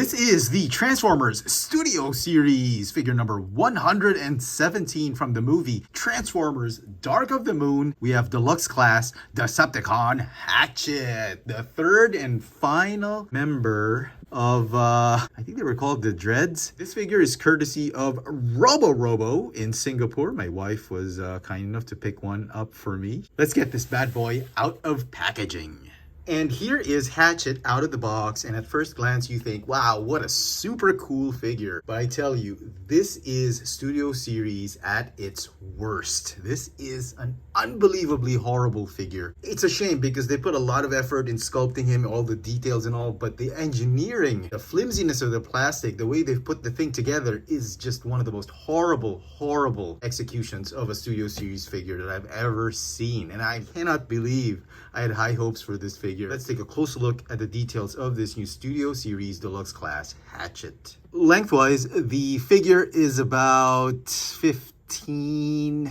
This is the Transformers Studio Series, figure number 117 from the movie Transformers Dark of the Moon. We have Deluxe class Decepticon Hatchet, the third and final member of, I think they were called the Dreads. This figure is courtesy of Robo in Singapore. My wife was kind enough to pick one up for me. Let's get this bad boy out of packaging. And here is Hatchet out of the box, and at first glance you think, wow, what a super cool figure. But I tell you, this is Studio Series at its worst. This is an unbelievably horrible figure. It's a shame because they put a lot of effort in sculpting him, all the details and all, but the engineering, the flimsiness of the plastic, the way they've put the thing together is just one of the most horrible executions of a Studio Series figure that I've ever seen. And I cannot believe I had high hopes for this figure. Let's take a closer look at the details of this new Studio Series Deluxe class Hatchet. Lengthwise, the figure is about 15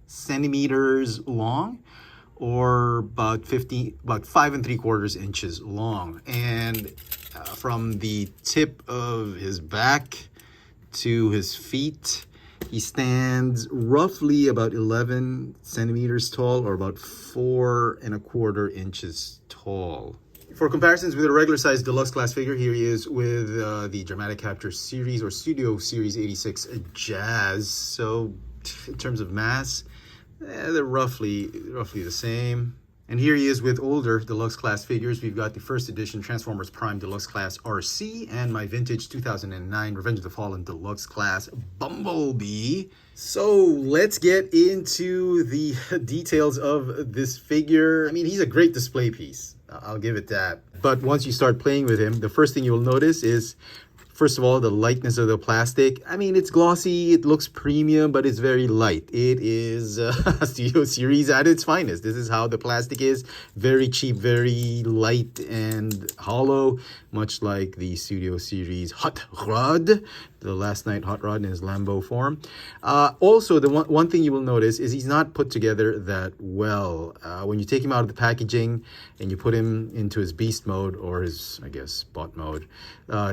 centimeters long, or about 5 3/4 inches long. And from the tip of his back to his feet, he stands roughly about 11 centimeters tall, or about 4 1/4 inches tall. For comparisons with a regular size deluxe class figure, here he is with the Dramatic Capture Series or Studio Series 86 Jazz. So in terms of mass, they're roughly the same. And here he is with older deluxe class figures. We've got the first edition Transformers Prime Deluxe Class RC and my vintage 2009 Revenge of the Fallen Deluxe Class Bumblebee. So let's get into the details of this figure. I mean, he's a great display piece. I'll give it that. But once you start playing with him, the first thing you'll notice is, first of all, the lightness of the plastic. I mean, it's glossy, it looks premium, but it's very light. It is Studio Series at its finest. This is how the plastic is. Very cheap, very light and hollow, much like the Studio Series Hot Rod, the Last Night Hot Rod in his Lambo form. Also, the one thing you will notice is he's not put together that well. When you take him out of the packaging and you put him into his beast mode, or his, I guess, bot mode,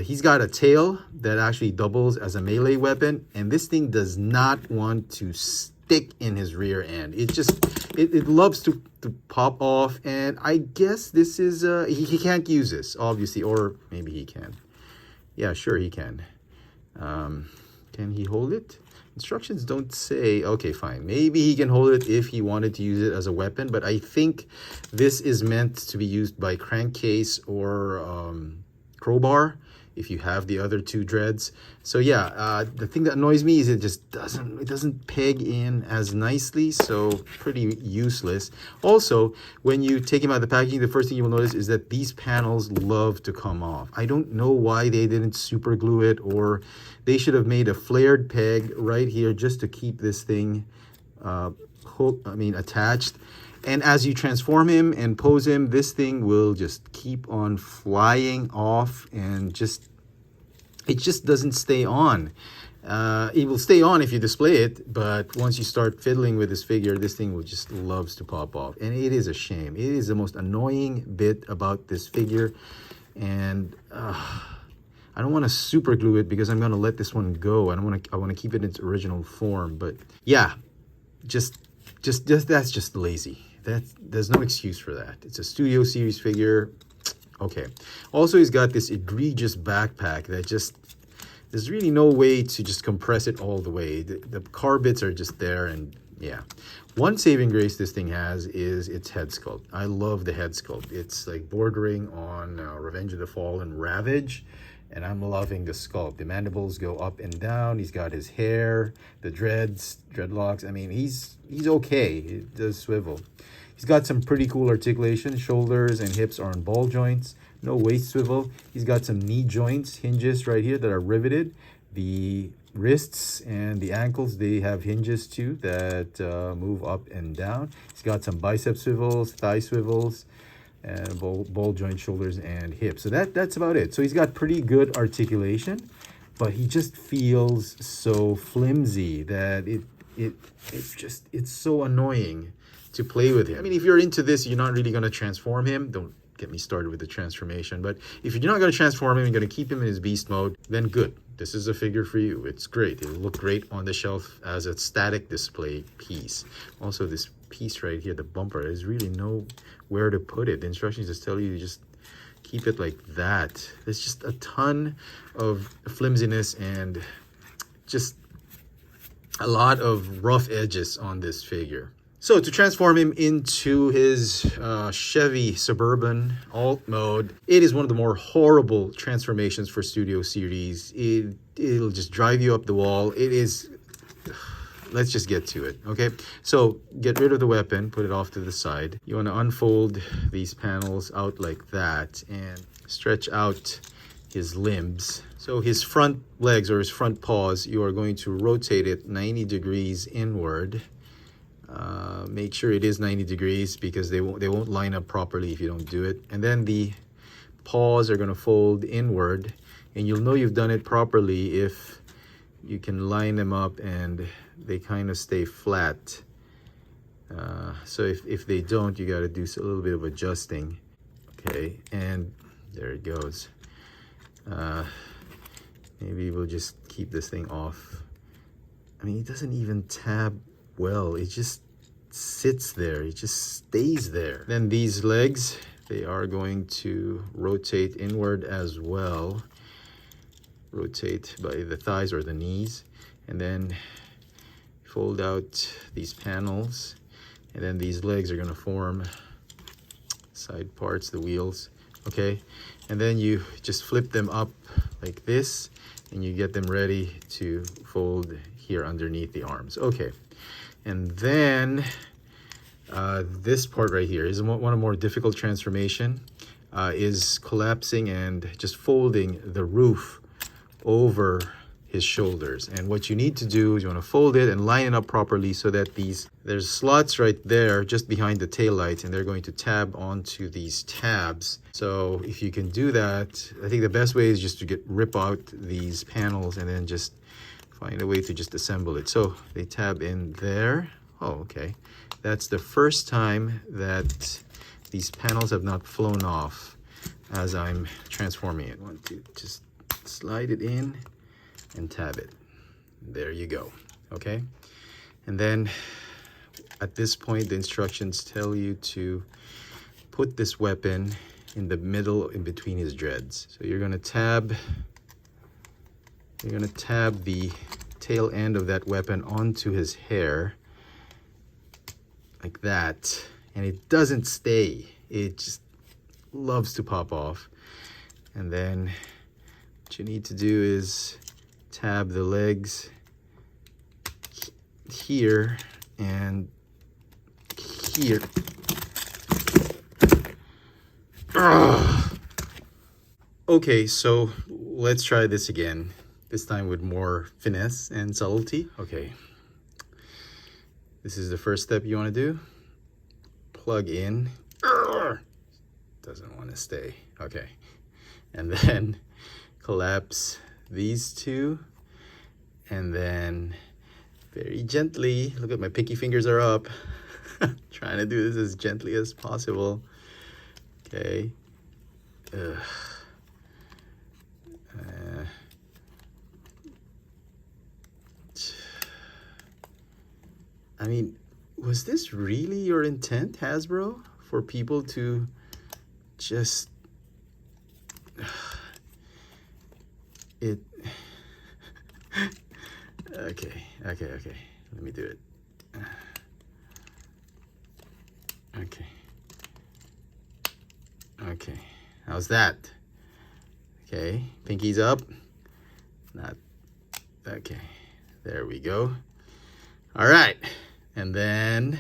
he's got a tail that actually doubles as a melee weapon, and this thing does not want to stick in his rear end. It loves to pop off, and I guess this is, he can't use this, obviously, or maybe he can. Yeah, sure he can. Can he hold it? Instructions don't say. Okay, fine. Maybe he can hold it if he wanted to use it as a weapon, but I think this is meant to be used by crankcase or crowbar if you have the other two dreads. So yeah, the thing that annoys me is it doesn't peg in as nicely, so pretty useless. Also, when you take him out of the packaging, the first thing you will notice is that these panels love to come off. I don't know why they didn't super glue it, or they should have made a flared peg right here just to keep this thing attached. And as you transform him and pose him, this thing will just keep on flying off, and it just doesn't stay on. It will stay on if you display it, but once you start fiddling with this figure, this thing will just loves to pop off. And it is a shame. It is the most annoying bit about this figure. And I don't want to super glue it because I'm going to let this one go. I want to keep it in its original form. But yeah, just that's just lazy. There's no excuse for that. It's a Studio Series figure. Okay. Also, he's got this egregious backpack that there's really no way to just compress it all the way. The car bits are just there, and yeah. One saving grace this thing has is its head sculpt. I love the head sculpt. It's like bordering on Revenge of the Fallen Ravage, and I'm loving the sculpt. The mandibles go up and down. He's got his hair, the dreadlocks. I mean, he's okay. It does swivel. He's got some pretty cool articulation. Shoulders and hips are on ball joints. No waist swivel. He's got some knee joints, hinges right here that are riveted. The wrists and the ankles, they have hinges too that move up and down. He's got some bicep swivels, thigh swivels, and ball joint, shoulders, and hips. So that's about it. So he's got pretty good articulation, but he just feels so flimsy that it's so annoying to play with him. I mean, if you're into this, you're not really going to transform him. Don't get me started with the transformation. But if you're not going to transform him, you're going to keep him in his beast mode, then good. This is a figure for you. It's great. It'll look great on the shelf as a static display piece. Also, this piece right here, the bumper, there's really nowhere to put it. The instructions just tell you to just keep it like that. There's just a ton of flimsiness and just a lot of rough edges on this figure. So to transform him into his Chevy Suburban alt mode, it is one of the more horrible transformations for Studio Series. It'll just drive you up the wall. It is, let's just get to it, okay? So get rid of the weapon, put it off to the side. You want to unfold these panels out like that and stretch out his limbs. So his front legs or his front paws, you are going to rotate it 90 degrees inward. Make sure it is 90 degrees because they won't line up properly if you don't do it. And then the paws are going to fold inward, and you'll know you've done it properly if you can line them up and they kind of stay flat. So if they don't, you got to do a little bit of adjusting. Okay, and there it goes. Maybe we'll just keep this thing off. I mean, it doesn't even tab well. It just sits there. It just stays there. Then these legs, they are going to rotate inward as well. Rotate by the thighs or the knees. And then fold out these panels. And then these legs are going to form side parts, the wheels. Okay. And then you just flip them up like this. And you get them ready to fold here underneath the arms. Okay. And then this part right here is one of more difficult transformation, is collapsing and just folding the roof over his shoulders. And what you need to do is you want to fold it and line it up properly so that there's slots right there just behind the taillights, and they're going to tab onto these tabs. So if you can do that, I think the best way is just to rip out these panels and then just find a way to just assemble it. So they tab in there. Oh, okay. That's the first time that these panels have not flown off as I'm transforming it. Want to just slide it in and tab it. There you go. Okay. And then at this point, the instructions tell you to put this weapon in the middle in between his dreads. So you're going to tab the tail end of that weapon onto his hair like that, and it doesn't stay. It just loves to pop off. And then what you need to do is tab the legs here and here. Okay, so let's try this again. This time with more finesse and subtlety. Okay. This is the first step you want to do. Plug in. Doesn't want to stay. Okay. And then collapse these two. And then very gently, look at my pinky fingers are up. Trying to do this as gently as possible. Okay. I mean, was this really your intent, Hasbro? For people to just... it... Okay. Let me do it. Okay. How's that? Okay, pinky's up. Not... Okay, there we go. All right. And then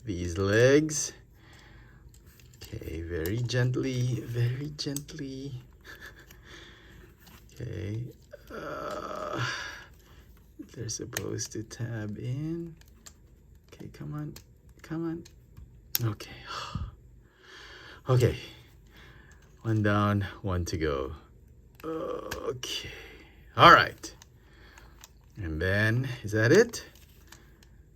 these legs. Okay, very gently. Okay. They're supposed to tab in. Okay, come on. Okay. Okay. One down, one to go. Okay. All right. And then, is that it?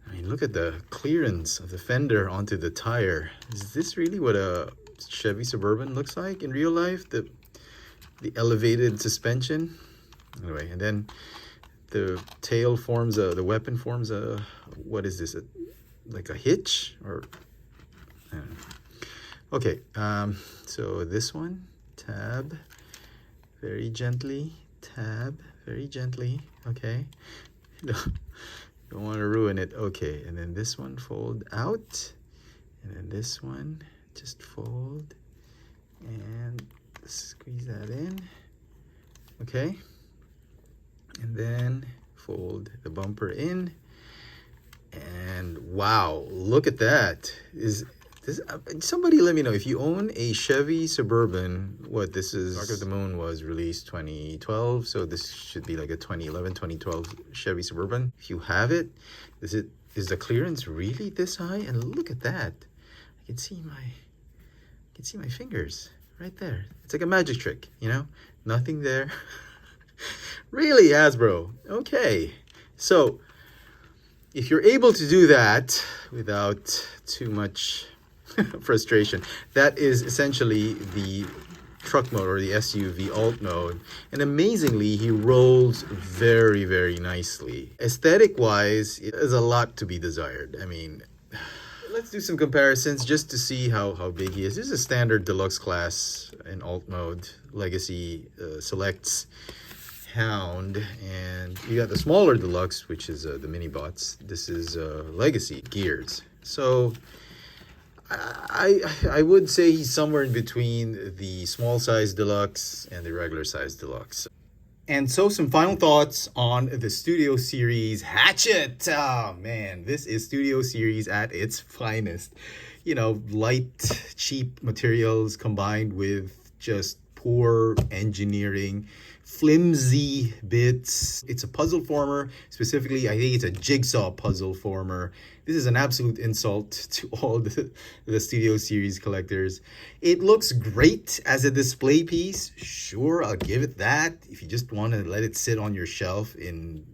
I mean, look at the clearance of the fender onto the tire. Is this really what a Chevy Suburban looks like in real life. The elevated suspension. Anyway, and then the tail forms the weapon forms a, what is this? Like a hitch or, I don't know. Okay, so this one, tab, very gently, tab, very gently, okay. Don't want to ruin it. Okay, and then this one fold out, and then this one just fold and squeeze that in, okay, and then fold the bumper in, and wow, look at that. Is this, somebody let me know if you own a Chevy Suburban. What this is, Dark of the Moon was released 2012, so this should be like a 2011 2012 Chevy Suburban. If you have it, is the clearance really this high? And look at that, I can see my fingers right there. It's like a magic trick, you know, nothing there. Really, Hasbro. Okay, so if you're able to do that without too much frustration, that is essentially the truck mode or the SUV alt mode. And amazingly, he rolls very, very nicely. Aesthetic wise, it has a lot to be desired. I mean, let's do some comparisons just to see how big he is. This is a standard deluxe class in alt mode. Legacy selects Hound, and you got the smaller deluxe, which is the mini bots. This is legacy gears. So I would say he's somewhere in between the small size deluxe and the regular size deluxe. And so some final thoughts on the Studio Series Hatchet. Oh man, this is Studio Series at its finest. You know, light, cheap materials combined with just poor engineering, flimsy bits. It's a puzzle former. Specifically, I think it's a jigsaw puzzle former. This is an absolute insult to all the Studio Series collectors. It looks great as a display piece. Sure, I'll give it that. If you just want to let it sit on your shelf in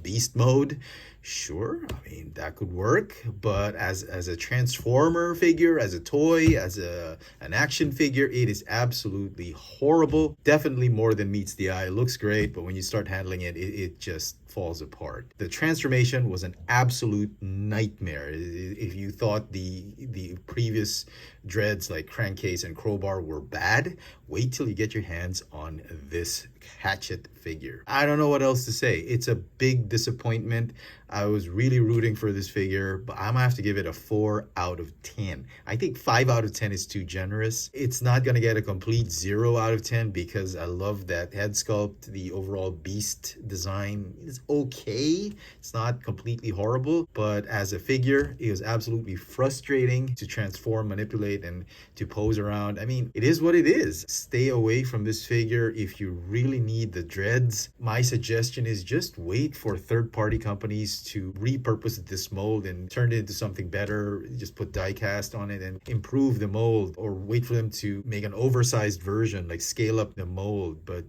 beast mode, sure, I mean, that could work. But as a transformer figure, as a toy, as an action figure, it is absolutely horrible. Definitely more than meets the eye. It looks great, but when you start handling it, it just falls apart. The transformation was an absolute nightmare. If you thought the previous dreads like Crankcase and Crowbar were bad, wait till you get your hands on this Hatchet figure. I don't know what else to say. It's a big disappointment. I was really rooting for this figure, but I'm gonna have to give it a 4 out of 10. I think 5 out of 10 is too generous. It's not gonna get a complete 0 out of 10 because I love that head sculpt. The overall beast design is okay. It's not completely horrible, but as a figure, it was absolutely frustrating to transform, manipulate, and to pose around. I mean, it is what it is. Stay away from this figure if you really need the dreads. My suggestion is just wait for third-party companies to repurpose this mold and turn it into something better. Just put die cast on it and improve the mold, or wait for them to make an oversized version, like scale up the mold. But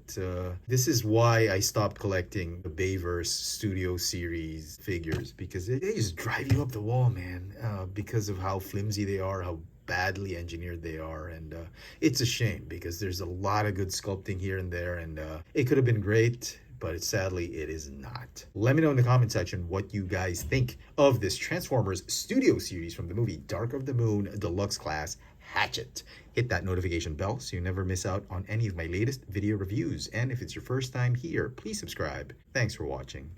this is why I stopped collecting the Bayverse Studio Series figures, because they just drive you up the wall, man, because of how flimsy they are, how badly engineered they are. And it's a shame because there's a lot of good sculpting here and there, and it could have been great, but sadly it is not. Let me know in the comment section what you guys think of this Transformers Studio Series from the movie Dark of the Moon Deluxe Class Hatchet. Hit that notification bell so you never miss out on any of my latest video reviews. And if it's your first time here, please subscribe. Thanks for watching.